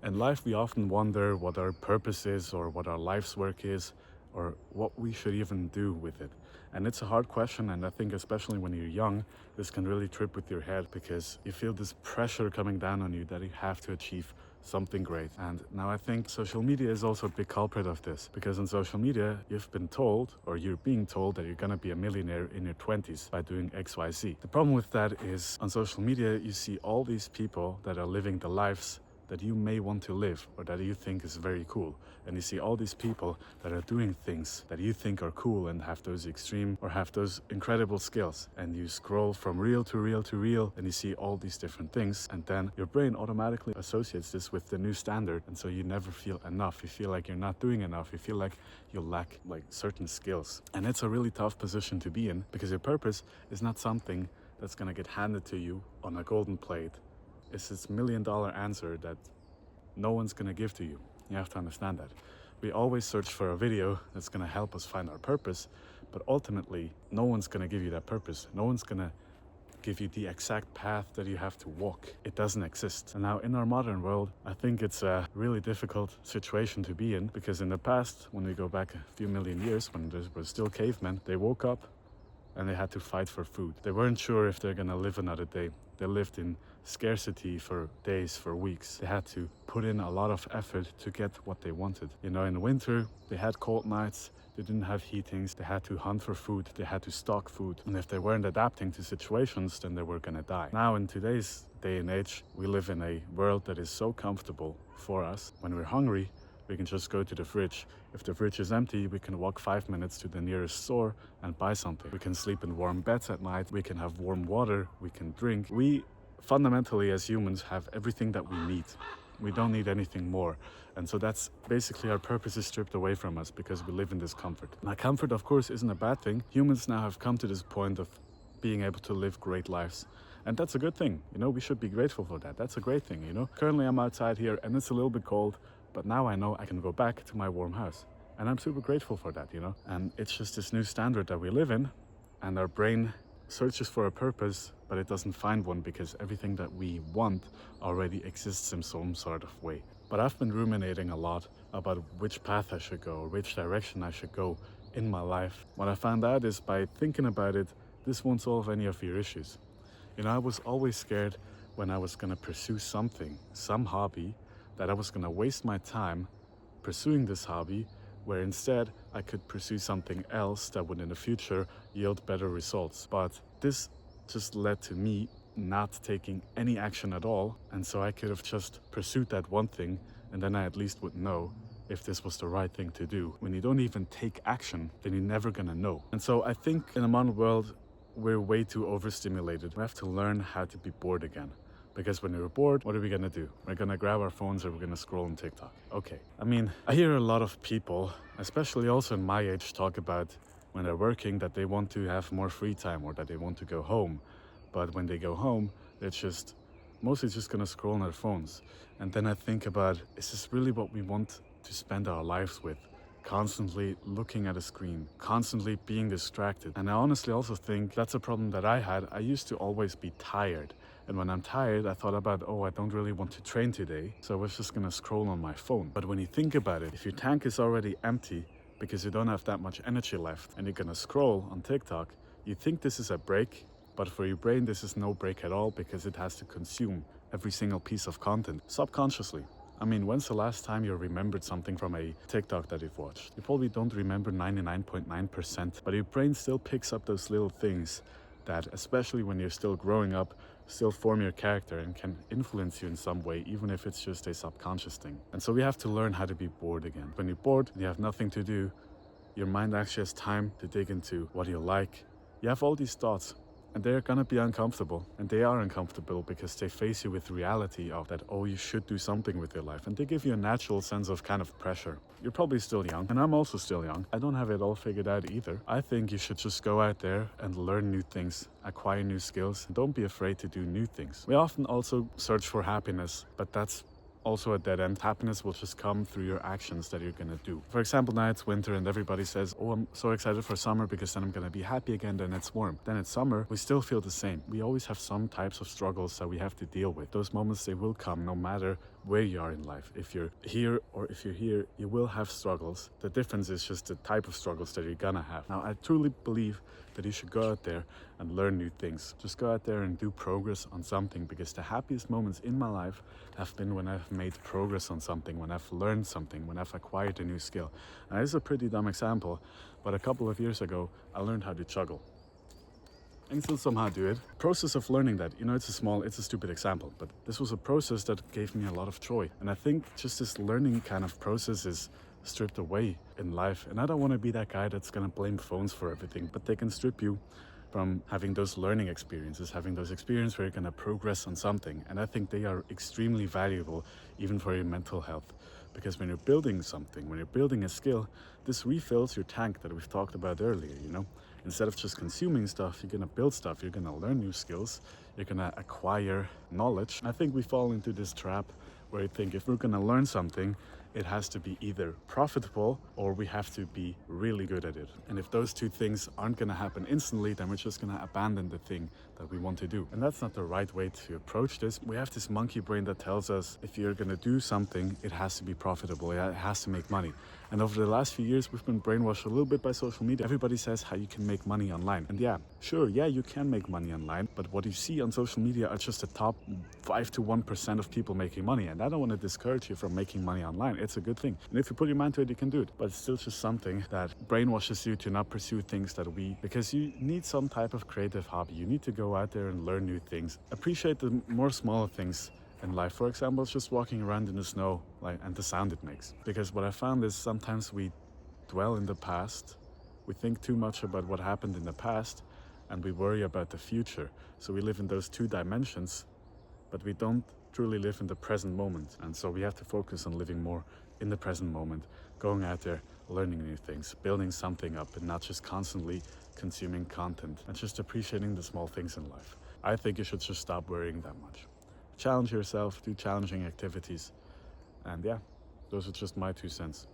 In life, we often wonder what our purpose is or what our life's work is or what we should even do with it. And it's a hard question, and I think especially when you're young, this can really trip with your head because you feel this pressure coming down on you that you have to achieve something great. And now I think social media is also a big culprit of this, because on social media you've been told, or you're being told, that you're gonna be a millionaire in your 20s by doing XYZ. The problem with that is on social media you see all these people that are living the lives that you may want to live or that you think is very cool. And you see all these people that are doing things that you think are cool and have those extreme or have those incredible skills. And you scroll from reel to reel to reel and you see all these different things, and then your brain automatically associates this with the new standard, and so you never feel enough. You feel like you're not doing enough. You feel like you lack certain skills. And it's a really tough position to be in, because your purpose is not something that's gonna get handed to you on a golden plate. It's this $1 million answer that no one's gonna give to you. You have to understand that. We always search for a video that's gonna help us find our purpose, but ultimately, no one's gonna give you that purpose. No one's gonna give you the exact path that you have to walk. It doesn't exist. And now in our modern world, I think it's a really difficult situation to be in, because in the past, when we go back a few million years, when there were still cavemen, they woke up and they had to fight for food. They weren't sure if they're gonna live another day. They lived in scarcity for days, for weeks. They had to put in a lot of effort to get what they wanted. You know, in the winter, they had cold nights, they didn't have heatings, they had to hunt for food, they had to stock food. And if they weren't adapting to situations, then they were gonna die. Now, in today's day and age, we live in a world that is so comfortable for us. When we're hungry, we can just go to the fridge. If the fridge is empty, we can walk 5 minutes to the nearest store and buy something. We can sleep in warm beds at night. We can have warm water. We can drink. We fundamentally, as humans, have everything that we need. We don't need anything more. And so that's basically our purpose is stripped away from us because we live in this comfort. Now, comfort, of course, isn't a bad thing. Humans now have come to this point of being able to live great lives. And that's a good thing. You know, we should be grateful for that. That's a great thing, you know. Currently, I'm outside here and it's a little bit cold, but now I know I can go back to my warm house. And I'm super grateful for that, you know. And it's just this new standard that we live in, and our brain searches for a purpose, but it doesn't find one because everything that we want already exists in some sort of way. But I've been ruminating a lot about which path I should go, or which direction I should go in my life. What I found out is by thinking about it, this won't solve any of your issues. You know, I was always scared when I was gonna pursue something, some hobby, that I was gonna waste my time pursuing this hobby, where instead I could pursue something else that would in the future yield better results. But this just led to me not taking any action at all, and so I could have just pursued that one thing, and then I at least would know if this was the right thing to do. When you don't even take action, then you're never gonna know. And so I think in the modern world, we're way too overstimulated. We have to learn how to be bored again. Because when we're bored, what are we gonna do? We're gonna grab our phones or we're gonna scroll on TikTok. Okay. I mean, I hear a lot of people, especially also in my age, talk about when they're working that they want to have more free time or that they want to go home. But when they go home, they're mostly just gonna scroll on their phones. And then I think about, is this really what we want to spend our lives with? Constantly looking at a screen, constantly being distracted. And I honestly also think that's a problem that I had. I used to always be tired. And when I'm tired, I thought about, oh, I don't really want to train today, so I was just gonna scroll on my phone. But when you think about it, if your tank is already empty because you don't have that much energy left and you're gonna scroll on TikTok, you think this is a break, but for your brain, this is no break at all because it has to consume every single piece of content subconsciously. I mean, when's the last time you remembered something from a TikTok that you've watched? You probably don't remember 99.9%, but your brain still picks up those little things that, especially when you're still growing up, still form your character and can influence you in some way, even if it's just a subconscious thing. And so we have to learn how to be bored again. When you're bored and you have nothing to do, your mind actually has time to dig into what you like. You have all these thoughts, and they're gonna be uncomfortable. And they are uncomfortable because they face you with reality of that, oh, you should do something with your life. And they give you a natural sense of kind of pressure. You're probably still young, and I'm also still young. I don't have it all figured out either. I think you should just go out there and learn new things, acquire new skills, and don't be afraid to do new things. We often also search for happiness, but that's also a dead end. Happiness will just come through your actions that you're gonna do. For example, now it's winter and everybody says, oh, I'm so excited for summer because then I'm gonna be happy again, then it's warm. Then it's summer, we still feel the same. We always have some types of struggles that we have to deal with. Those moments, they will come no matter where you are in life. If you're here or if you're here, you will have struggles. The difference is just the type of struggles that you're gonna have. Now, I truly believe that you should go out there and learn new things. Just go out there and do progress on something, because the happiest moments in my life have been when I've made progress on something, when I've learned something, when I've acquired a new skill. And this is a pretty dumb example, but a couple of years ago, I learned how to juggle. And still somehow do it. Process of learning that, it's a stupid example, but this was a process that gave me a lot of joy. And I think just this learning kind of process is stripped away in life. And I don't want to be that guy that's gonna blame phones for everything, but they can strip you from having those learning experiences, having those experiences where you're gonna progress on something. And I think they are extremely valuable even for your mental health. Because when you're building something, when you're building a skill, this refills your tank that we've talked about earlier, Instead of just consuming stuff, you're gonna build stuff, you're gonna learn new skills, you're gonna acquire knowledge. I think we fall into this trap where you think if we're gonna learn something, it has to be either profitable or we have to be really good at it. And if those two things aren't gonna happen instantly, then we're just gonna abandon the thing that we want to do. And that's not the right way to approach this. We have this monkey brain that tells us if you're gonna do something, it has to be profitable, it has to make money. And over the last few years, we've been brainwashed a little bit by social media. Everybody says how you can make money online. And yeah, you can make money online, but what you see on social media are just the top 5 to 1% of people making money. And I don't want to discourage you from making money online. It's a good thing. And if you put your mind to it, you can do it. But it's still just something that brainwashes you to not pursue things because you need some type of creative hobby. You need to go out there and learn new things. Appreciate the more smaller things in life. For example, it's just walking around in the snow, and the sound it makes. Because what I found is sometimes we dwell in the past, we think too much about what happened in the past, and we worry about the future. So we live in those two dimensions, but we don't truly live in the present moment. And so we have to focus on living more in the present moment, going out there, learning new things, building something up, and not just constantly consuming content, and just appreciating the small things in life. I think you should just stop worrying that much. Challenge yourself, do challenging activities, and yeah, those are just my 2 cents.